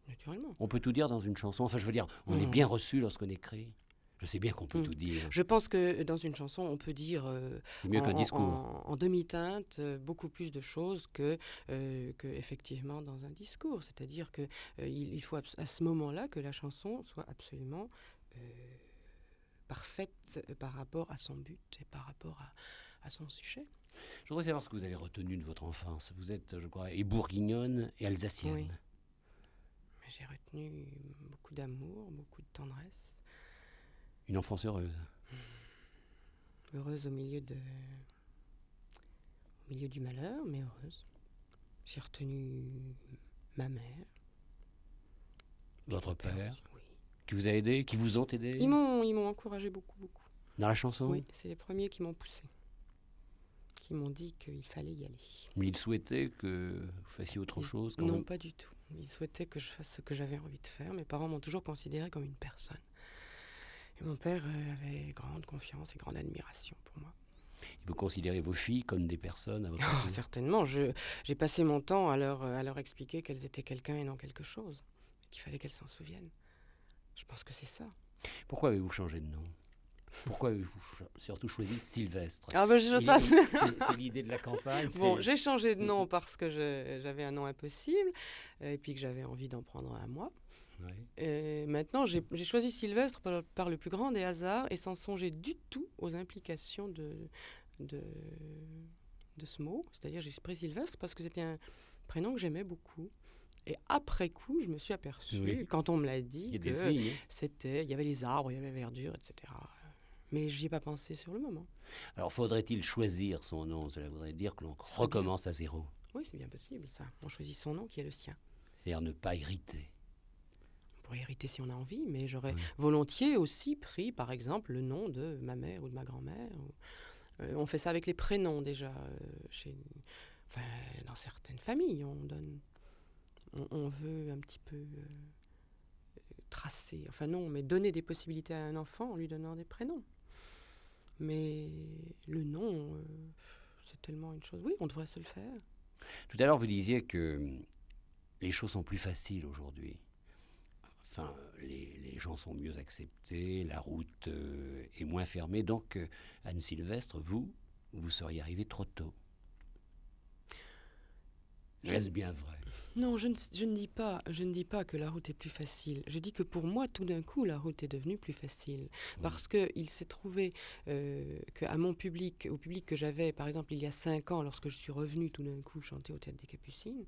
Naturellement. On peut tout dire dans une chanson. Enfin, je veux dire, on est bien reçu lorsqu'on écrit. Je sais bien qu'on peut tout dire. Je pense que dans une chanson, on peut dire c'est mieux qu'un discours. En demi-teinte beaucoup plus de choses que effectivement dans un discours. C'est-à-dire que il faut à ce moment-là que la chanson soit absolument parfaite par rapport à son but et par rapport à son sujet. Je voudrais savoir ce que vous avez retenu de votre enfance. Vous êtes, je crois, et bourguignonne et alsacienne. Oui. J'ai retenu beaucoup d'amour, beaucoup de tendresse. Une enfance heureuse. Heureuse au milieu du malheur, mais heureuse. J'ai retenu ma mère. Votre Mon père père, aussi, oui. qui vous a aidé, qui vous ont aidé Ils m'ont encouragé beaucoup, beaucoup. dans la chanson? Oui, c'est les premiers qui m'ont poussé, qui m'ont dit qu'il fallait y aller. Mais ils souhaitaient que vous fassiez autre chose quand Non, même. pas du tout. Ils souhaitaient que je fasse ce que j'avais envie de faire. Mes parents m'ont toujours considérée comme une personne. Et mon père avait grande confiance et grande admiration pour moi. Vous considérez vos filles comme des personnes à votre Oh, tour? certainement. J'ai passé mon temps à leur expliquer qu'elles étaient quelqu'un et non quelque chose. Qu'il fallait qu'elles s'en souviennent. Je pense que c'est ça. Pourquoi avez-vous changé de nom? Pourquoi avez-vous surtout choisi Sylvestre? Ah ben ça, C'est l'idée de la campagne. Bon, j'ai changé de nom parce que j'avais un nom impossible et puis que j'avais envie d'en prendre un à moi. Oui. Et maintenant, j'ai choisi Sylvestre par le plus grand des hasards et sans songer du tout aux implications de ce mot. C'est-à-dire, j'ai pris Sylvestre parce que c'était un prénom que j'aimais beaucoup. Et après coup, je me suis aperçue, Oui. quand on me l'a dit, Il y a des que signes. il y avait les arbres, il y avait la verdure, etc. Mais j'y ai pas pensé sur le moment. Alors, faudrait-il choisir son nom? Cela voudrait dire que l'on C'est recommence à zéro. Oui, c'est bien possible, ça. On choisit son nom qui est le sien. C'est-à-dire ne pas hériter. On pourrait hériter si on a envie, mais j'aurais Oui. volontiers aussi pris, par exemple, le nom de ma mère ou de ma grand-mère. On fait ça avec les prénoms, déjà. Dans certaines familles, on veut un petit peu tracer, enfin non, mais donner des possibilités à un enfant en lui donnant des prénoms. Mais le nom, c'est tellement une chose. Oui, on devrait se le faire. Tout à l'heure, vous disiez que les choses sont plus faciles aujourd'hui. Enfin, les gens sont mieux acceptés, la route est moins fermée. Donc, Anne Sylvestre, vous seriez arrivée trop tôt. Est-ce bien vrai? Non, je ne dis pas que la route est plus facile. Je dis que pour moi, tout d'un coup, la route est devenue plus facile. Parce qu'il s'est trouvé qu'à mon public, au public que j'avais, par exemple, il y a 5 ans, lorsque je suis revenue tout d'un coup chanter au Théâtre des Capucines,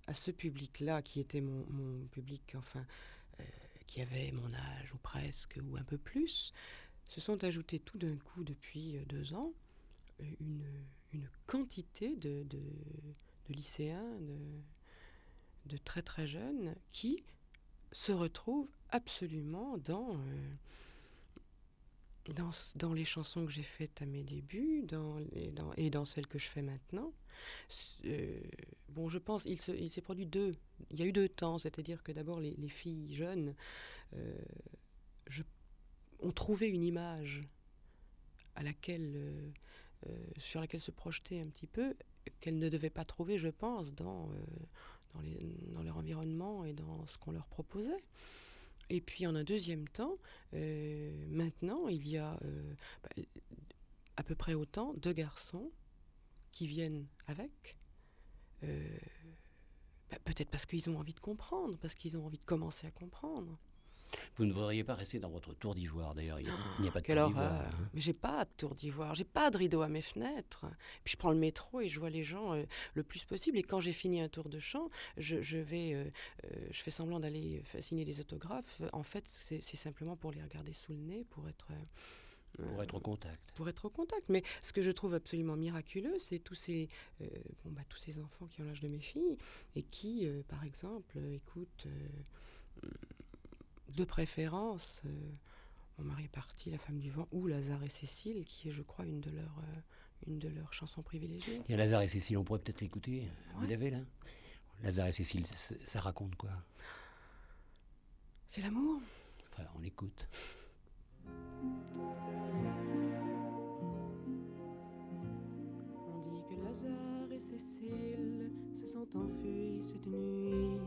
à ce public-là, qui était mon public, enfin, qui avait mon âge, ou presque, ou un peu plus, se sont ajoutés tout d'un coup, depuis 2 ans, une quantité de lycéens, de très très jeunes, qui se retrouvent absolument dans les chansons que j'ai faites à mes débuts, et dans celles que je fais maintenant. Bon, je pense il s'est produit il y a eu 2 temps, c'est-à-dire que d'abord les filles jeunes ont trouvé une image sur laquelle se projeter un petit peu, qu'elles ne devaient pas trouver, je pense, dans leur environnement et dans ce qu'on leur proposait. Et puis en un deuxième temps, maintenant, il y a à peu près autant de garçons qui viennent avec, peut-être parce qu'ils ont envie de comprendre, parce qu'ils ont envie de commencer à comprendre. Vous ne voudriez pas rester dans votre tour d'ivoire, d'ailleurs. Il n'y a pas de Quelle tour d'ivoire. horreur. Mais j'ai pas de tour d'ivoire, j'ai pas de rideau à mes fenêtres. Puis je prends le métro et je vois les gens le plus possible. Et quand j'ai fini un tour de chant, je fais semblant d'aller signer des autographes. En fait, c'est simplement pour les regarder sous le nez, pour être au contact. Pour être au contact. Mais ce que je trouve absolument miraculeux, c'est tous ces enfants qui ont l'âge de mes filles et qui, par exemple, écoutent de préférence Mon mari est parti, La femme du vent, ou Lazare et Cécile, qui est, je crois, une de leurs chansons privilégiées. Il y a Lazare et Cécile, on pourrait peut-être l'écouter. Ouais. Vous l'avez là? Lazare et Cécile, ça raconte quoi? C'est l'amour. Enfin, on l'écoute. On dit que Lazare et Cécile se sont enfuis cette nuit,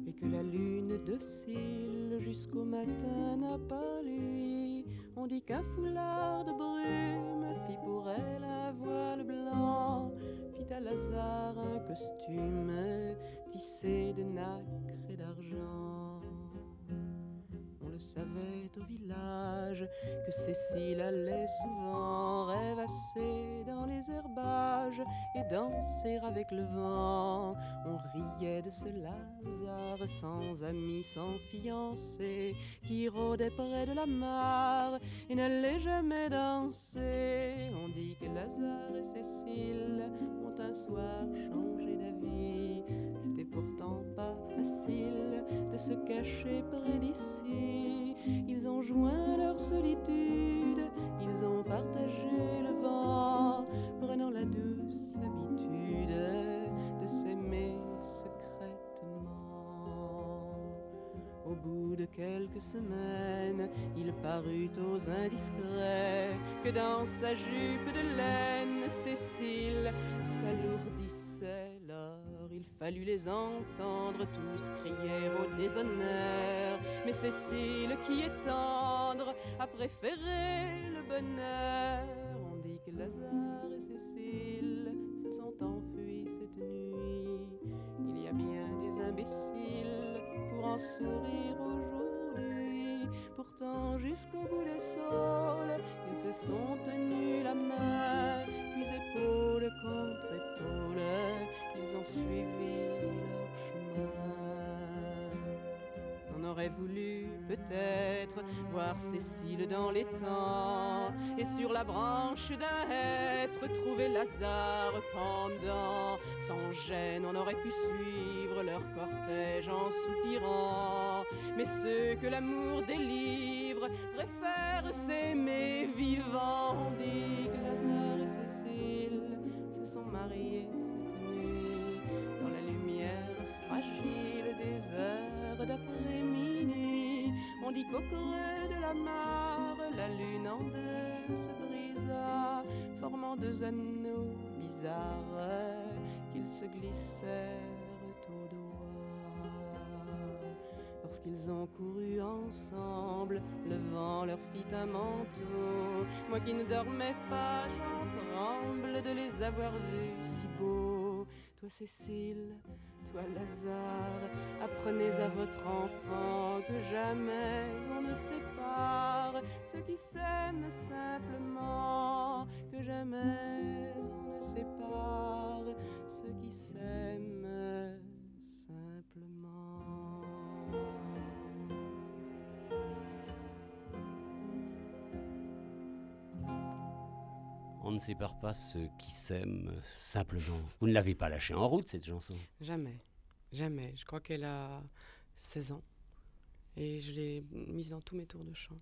et que la lune docile jusqu'au matin n'a pas lui. On dit qu'un foulard de brume fit pour elle un voile blanc, fit à Lazare un costume tissé de nacre et d'argent. On le savait au village que Cécile allait souvent rêvasser dans les herbages loge et danser avec le vent. On riait de ce Lazare sans amis, sans fiancé, qui rôdait près de la mare et n'allait jamais danser. On dit que Lazare et Cécile ont un soir changé d'avis. C'était pourtant pas facile de se cacher près d'ici. Ils ont joint leur solitude, ils ont partagé le vent, prenant la douce habitude de s'aimer secrètement. Au bout de quelques semaines, il parut aux indiscrets que dans sa jupe de laine, Cécile s'alourdissait. Lors, il fallut les entendre tous crier au déshonneur. Mais Cécile, qui est tendre, a préféré le bonheur. On dit que Lazare et Cécile se sont enfuis cette nuit. Il y a bien des imbéciles pour en sourire aujourd'hui. Pourtant, jusqu'au bout des saules, ils se sont tenus la main, puis épaule contre épaule, ils ont suivi leur chemin. On aurait voulu peut-être voir Cécile dans les temps, et sur la branche d'un hêtre trouver Lazare pendant. Sans gêne, on aurait pu suivre leur cortège en soupirant. Mais ceux que l'amour délivre préfèrent s'aimer vivant. On dit que Lazare et Cécile se sont mariés cette nuit, dans la lumière fragile des heures d'après-midi. On dit qu'au creux de la mare, la lune en deux se brisa, formant deux anneaux bizarres qu'ils se glissèrent au doigt. Lorsqu'ils ont couru ensemble, le vent leur fit un manteau. Moi qui ne dormais pas, j'en tremble de les avoir vus si beaux. Toi Cécile, toi Lazare, apprenez à votre enfant que jamais on ne sépare ceux qui s'aiment simplement, que jamais on ne sépare ceux qui s'aiment simplement. On ne sépare pas ceux qui s'aiment simplement. Vous ne l'avez pas lâchée en route, cette chanson? Jamais, jamais. Je crois qu'elle a 16 ans et je l'ai mise dans tous mes tours de chant.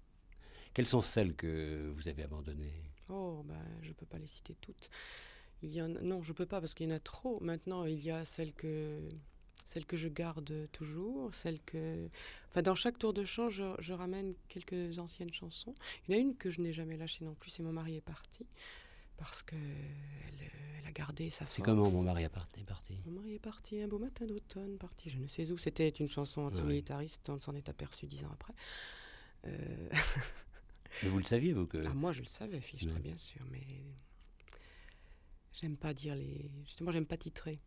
Quelles sont celles que vous avez abandonnées? Oh, ben, je peux pas les citer toutes. Non, je peux pas parce qu'il y en a trop. Maintenant, il y a celles que je garde toujours, Enfin, dans chaque tour de chant, je ramène quelques anciennes chansons. Il y en a une que je n'ai jamais lâchée non plus, c'est Mon mari est parti. Parce qu'elle a gardé sa force. C'est comment Mon mari est parti? Mon mari est parti un beau matin d'automne, parti je ne sais où. C'était une chanson antimilitariste, on s'en est aperçu 10 ans après. Mais vous le saviez, vous que... Ah, moi, je le savais, Fichtre, bien sûr, mais j'aime pas dire Justement, j'aime pas titrer.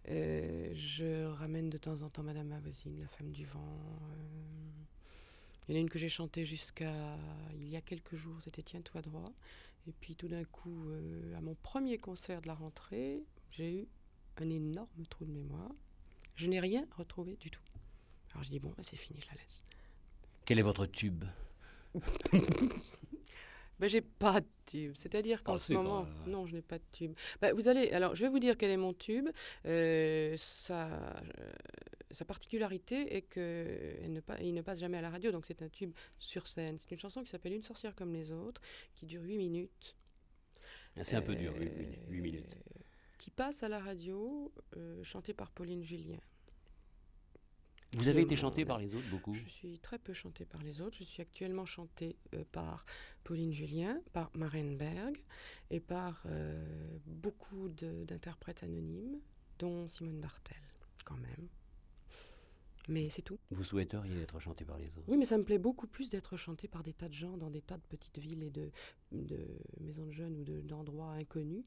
Je ramène de temps en temps Madame ma voisine, La femme du vent. Il y en a une que j'ai chantée jusqu'à il y a quelques jours, c'était Tiens-toi droit. Et puis tout d'un coup, à mon premier concert de la rentrée, j'ai eu un énorme trou de mémoire. Je n'ai rien retrouvé du tout. Alors je dis, bon, c'est fini, je la laisse. Quel est votre tube? Ben, j'ai pas de tube. C'est-à-dire qu'en ce moment... Non, je n'ai pas de tube. Ben, alors, je vais vous dire quel est mon tube. Sa particularité est qu'il ne passe jamais à la radio, donc c'est un tube sur scène. C'est une chanson qui s'appelle Une sorcière comme les autres, qui dure 8 minutes. C'est un peu dur, 8 minutes. Qui passe à la radio, chantée par Pauline Julien. Vous avez été chantée par les autres beaucoup? Je suis très peu chantée par les autres. Je suis actuellement chantée par Pauline Julien, par Marenberg et par beaucoup d'interprètes anonymes, dont Simone Bartel, quand même. Mais c'est tout. Vous souhaiteriez être chantée par les autres? Oui, mais ça me plaît beaucoup plus d'être chantée par des tas de gens dans des tas de petites villes et de maisons de jeunes ou d'endroits inconnus.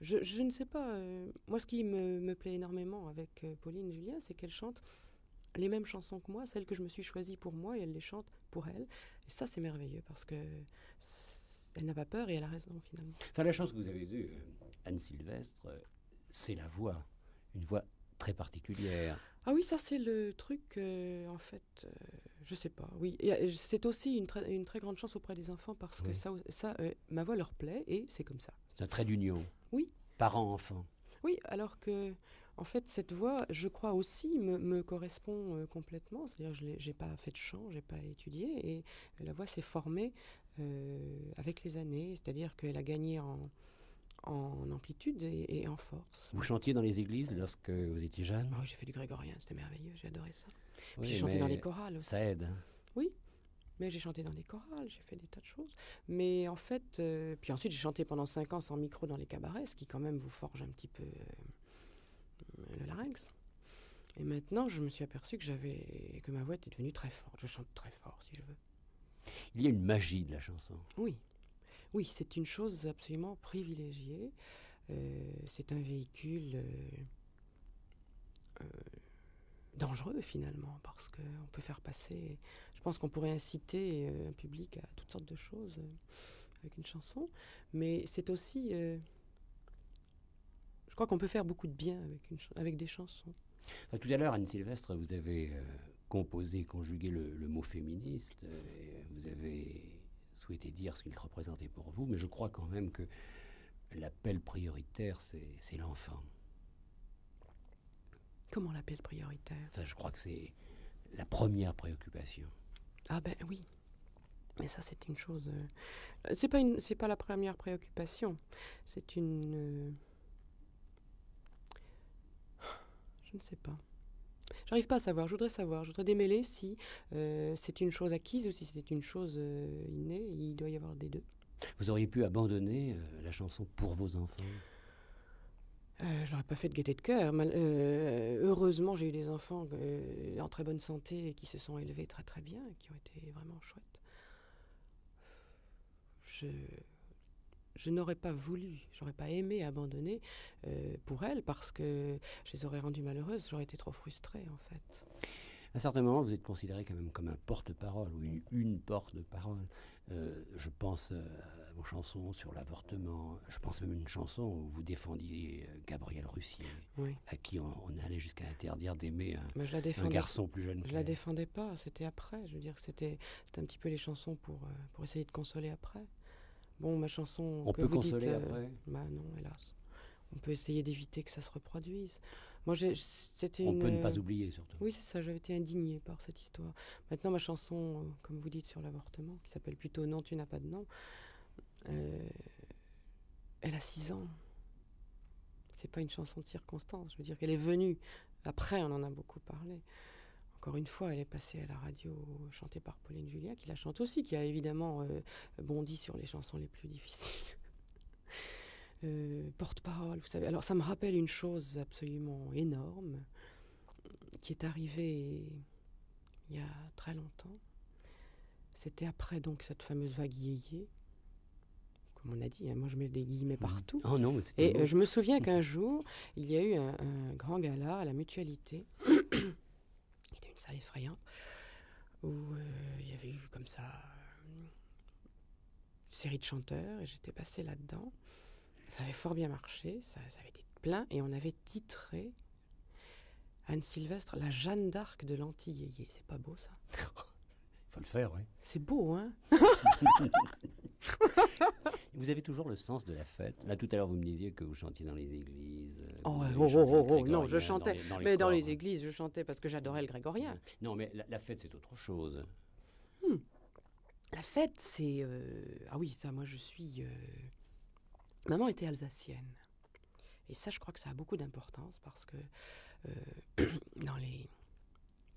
Je ne sais pas. Moi, ce qui me plaît énormément avec Pauline Julien, c'est qu'elle chante les mêmes chansons que moi, celles que je me suis choisies pour moi, et elle les chante pour elle. Et ça, c'est merveilleux parce que elle n'a pas peur et elle a raison finalement. Enfin, la chance que vous avez eue, Anne Sylvestre, c'est la voix. Une voix très particulière. Ah oui, ça c'est le truc, en fait, je sais pas, oui. Et, c'est aussi une très grande chance auprès des enfants parce que ma voix leur plaît et c'est comme ça. C'est un trait d'union. Oui. Parent-enfant. Oui, alors que, en fait, cette voix, je crois aussi, me correspond complètement. C'est-à-dire que je n'ai pas fait de chant, je n'ai pas étudié et la voix s'est formée avec les années. C'est-à-dire qu'elle a gagné en amplitude et en force. Vous chantiez dans les églises lorsque vous étiez jeune? Oh, j'ai fait du grégorien, c'était merveilleux, j'ai adoré ça. Oui, j'ai chanté dans les chorales aussi. Ça aide. Hein. Oui, mais j'ai chanté dans des chorales, j'ai fait des tas de choses. Mais en fait, puis ensuite j'ai chanté pendant 5 ans sans micro dans les cabarets, ce qui quand même vous forge un petit peu le larynx. Et maintenant, je me suis aperçu que ma voix était devenue très forte. Je chante très fort, si je veux. Il y a une magie de la chanson. Oui. Oui, c'est une chose absolument privilégiée. C'est un véhicule dangereux finalement, parce qu'on peut faire passer... Je pense qu'on pourrait inciter un public à toutes sortes de choses avec une chanson, mais c'est aussi... je crois qu'on peut faire beaucoup de bien avec des chansons. Enfin, tout à l'heure, Anne Sylvestre, vous avez composé, conjugué le mot féministe, et vous avez souhaité dire ce qu'il représentait pour vous, mais je crois quand même que l'appel prioritaire, c'est l'enfant. Comment l'appel prioritaire? Enfin, je crois que c'est la première préoccupation. Ah ben oui, mais ça c'est une chose... c'est pas la première préoccupation, c'est une... je ne sais pas. J'arrive pas à savoir, je voudrais démêler si c'est une chose acquise ou si c'est une chose innée, il doit y avoir des deux. Vous auriez pu abandonner la chanson pour vos enfants? Je n'aurais pas fait de gaieté de cœur. Heureusement, j'ai eu des enfants en très bonne santé et qui se sont élevés très très bien, et qui ont été vraiment chouettes. Je n'aurais pas voulu, j'aurais pas aimé abandonner pour elles parce que je les aurais rendues malheureuses, j'aurais été trop frustrée en fait. À un certain moment, vous êtes considéré quand même comme un porte-parole ou une porte-parole. Je pense à vos chansons sur l'avortement. Je pense même à une chanson où vous défendiez Gabriel Russier, oui. À qui on allait jusqu'à interdire d'aimer un garçon plus jeune. Je la défendais pas, c'était après. Je veux dire que c'était un petit peu les chansons pour essayer de consoler après. Bon, ma chanson... On peut consoler après? Bah non, hélas. On peut essayer d'éviter que ça se reproduise. Moi, on peut ne pas oublier, surtout. Oui, c'est ça, j'avais été indignée par cette histoire. Maintenant, ma chanson, comme vous dites, sur l'avortement, qui s'appelle plutôt « Non, tu n'as pas de nom », elle a 6 ans. C'est pas une chanson de circonstance. Je veux dire qu'elle est venue. Après, on en a beaucoup parlé. Encore une fois, elle est passée à la radio, chantée par Pauline Julia, qui la chante aussi, qui a évidemment bondi sur les chansons les plus difficiles. Porte-parole, vous savez. Alors, ça me rappelle une chose absolument énorme qui est arrivée il y a très longtemps. C'était après donc cette fameuse vague yéyé. Comme on a dit, hein, moi je mets des guillemets partout. Oh non, mais et je me souviens qu'un jour, il y a eu un grand gala à la Mutualité. C'était une salle effrayante où il y avait eu comme ça une série de chanteurs et j'étais passée là-dedans. Ça avait fort bien marché, ça avait été plein et on avait titré Anne Sylvestre, la Jeanne d'Arc de l'anti-yéyé. C'est pas beau ça? Il faut le faire, oui. C'est beau, hein? Vous avez toujours le sens de la fête. Là, tout à l'heure, vous me disiez que vous chantiez dans les églises. Non, je chantais. Mais dans les églises, je chantais parce que j'adorais le grégorien. Non, mais la fête, c'est autre chose. La fête, c'est... Ah oui, ça, moi, je suis... Maman était alsacienne. Et ça, je crois que ça a beaucoup d'importance parce que dans les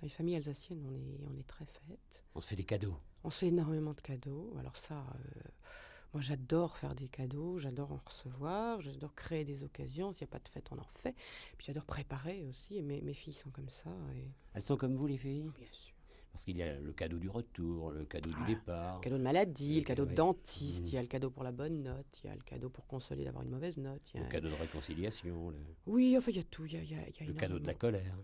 familles alsaciennes, on est très fêtes. On se fait des cadeaux. On se fait énormément de cadeaux. Alors ça... moi, j'adore faire des cadeaux, j'adore en recevoir, j'adore créer des occasions. S'il n'y a pas de fête, on en fait. Puis j'adore préparer aussi. Et mes filles sont comme ça. Et... Elles sont comme vous, les filles? Bien sûr. Parce qu'il y a le cadeau du retour, le cadeau du départ. Le cadeau de maladie, le cadeau de dentiste, il y a le cadeau pour la bonne note, il y a le cadeau pour consoler d'avoir une mauvaise note. Il y a le cadeau de réconciliation. Oui, enfin, il y a tout. Il y a le cadeau de la colère.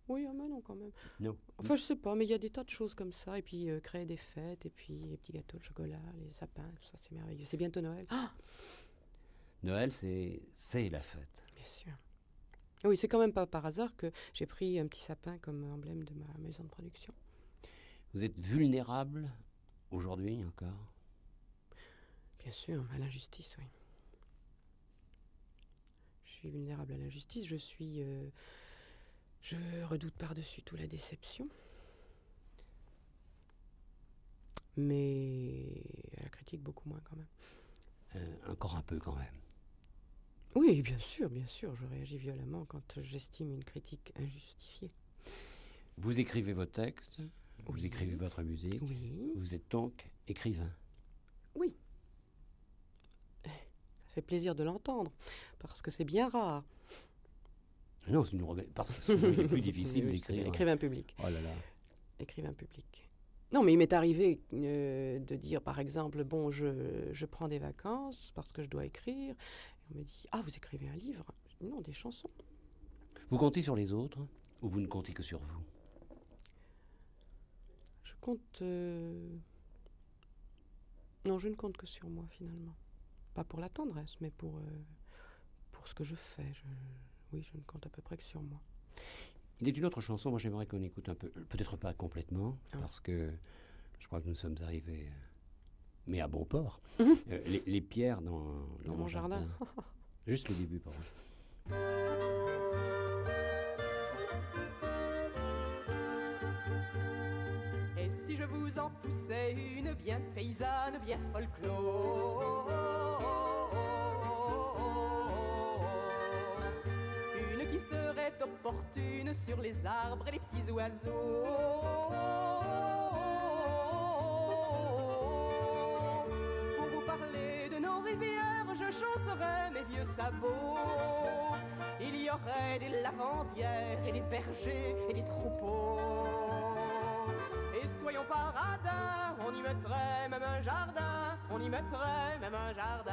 Oui, ah, mais non, quand même. Non. Enfin, je sais pas, mais il y a des tas de choses comme ça. Et puis, créer des fêtes, et puis les petits gâteaux de chocolat, les sapins, tout ça, c'est merveilleux. C'est bientôt Noël. Ah, Noël, c'est la fête. bien sûr. Oui, c'est quand même pas par hasard que j'ai pris un petit sapin comme emblème de ma maison de production. Vous êtes vulnérable aujourd'hui encore? Bien sûr, à l'injustice, oui. Je suis vulnérable à l'injustice. Je redoute par-dessus tout la déception. Mais à la critique, beaucoup moins quand même. Encore un peu quand même. Oui, bien sûr, je réagis violemment quand j'estime une critique injustifiée. Vous écrivez vos textes, vous Oui. écrivez votre musique, Oui, vous êtes donc écrivain. oui. Ça fait plaisir de l'entendre, parce que c'est bien rare. Non, c'est parce que souvent, il est plus difficile Oui, c'est d'écrire. écrivain public. Oh là là. Écrivain public. Non, mais il m'est arrivé de dire, par exemple, bon, je prends des vacances parce que je dois écrire. Et on me dit, ah, vous écrivez un livre? Je dis, non, des chansons. Vous comptez sur les autres ou vous ne comptez que sur vous? Je compte... Non, je ne compte que sur moi, finalement. Pas pour la tendresse, mais pour ce que je fais. Oui, je ne compte à peu près que sur moi. Il est une autre chanson, moi j'aimerais qu'on écoute un peu, peut-être pas complètement, parce que je crois que nous sommes arrivés, mais à bon port. Les pierres dans mon jardin. Juste le début, pardon. Et si je vous en poussais une bien paysanne, bien folklore, une qui serait opportune sur les arbres et les petits oiseaux, pour vous parler de nos rivières, je chausserais mes vieux sabots. Il y aurait des lavandières et des bergers et des troupeaux. Et soyons paradins, on y mettrait même un jardin, on y mettrait même un jardin.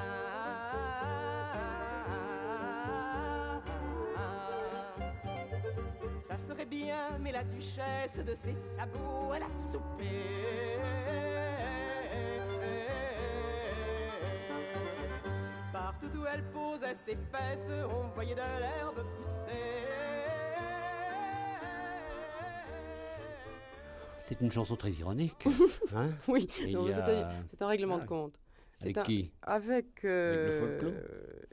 Ça serait bien, mais la duchesse de ses sabots, elle a soupé. Partout où elle posait ses fesses, on voyait de l'herbe pousser. C'est une chanson très ironique. Hein? Oui, Et non, il y a- c'est un règlement Ah, de compte. Avec C'est un- qui? Avec... le folklore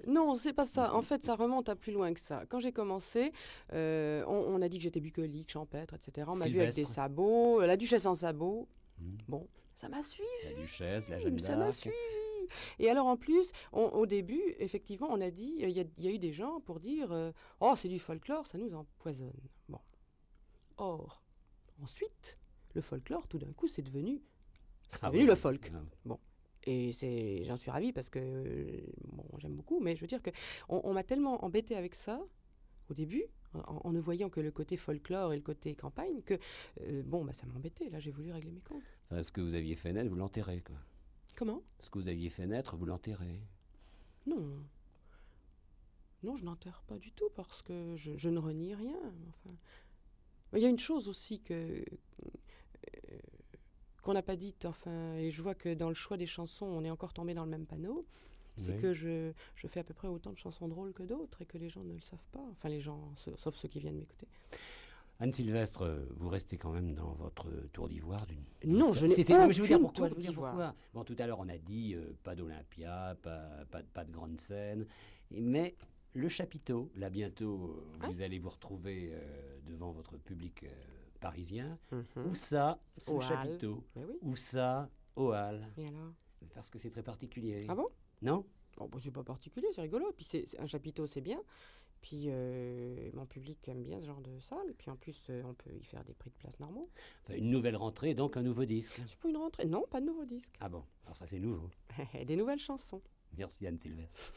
non, c'est pas ça. En fait, ça remonte à plus loin que ça. Quand j'ai commencé, on a dit que j'étais bucolique, champêtre, etc. On m'a vu avec des Sylvestre. sabots, la duchesse en sabots. Hmm. Bon, ça m'a suivi. La duchesse, la Jeanne Ça m'a d'Arc. suivi. Et alors en plus, au début, effectivement, on a dit, il y a eu des gens pour dire, oh c'est du folklore, ça nous empoisonne. Bon. Or, ensuite, le folklore, tout d'un coup, c'est devenu Ah devenu oui. le folk. Ah. Et j'en suis ravie parce que bon, j'aime beaucoup, mais je veux dire que on m'a tellement embêtée avec ça au début, en ne voyant que le côté folklore et le côté campagne, que bon, bah, ça m'embêtait. Là, j'ai voulu régler mes comptes. Enfin, ce que vous aviez fait naître, vous l'enterrez, quoi. Comment? Ce que vous aviez fait naître, vous l'enterrez. Non. Non, je n'enterre pas du tout parce que je ne renie rien. Enfin, il y a une chose aussi qu'on n'a pas dite, enfin, et je vois que dans le choix des chansons, on est encore tombé dans le même panneau. C'est Oui. que je fais à peu près autant de chansons drôles que d'autres et que les gens ne le savent pas. Enfin, les gens, sauf ceux qui viennent m'écouter. Anne Sylvestre, vous restez quand même dans votre tour d'ivoire d'une... Non, je n'ai Non, mais je veux dire aucune pourquoi, tour je veux dire d'ivoire. pourquoi. Bon, tout à l'heure, on a dit pas d'Olympia, pas de grande scène. Mais le chapiteau, là, bientôt, vous allez vous retrouver devant votre public parisien. Où ça, ce Au Halles. chapiteau? Ben oui. Où ça, au Halles? Et alors? Parce que c'est très particulier. Ah bon? Non? Bon, bah, c'est pas particulier, c'est rigolo. Puis un chapiteau, c'est bien. Puis mon public aime bien ce genre de salle. Puis en plus, on peut y faire des prix de place normaux. Enfin, une nouvelle rentrée, donc un nouveau disque. C'est pour une rentrée? Non, pas de nouveau disque. Ah bon, alors ça c'est nouveau. Des nouvelles chansons. Merci Anne Sylvestre.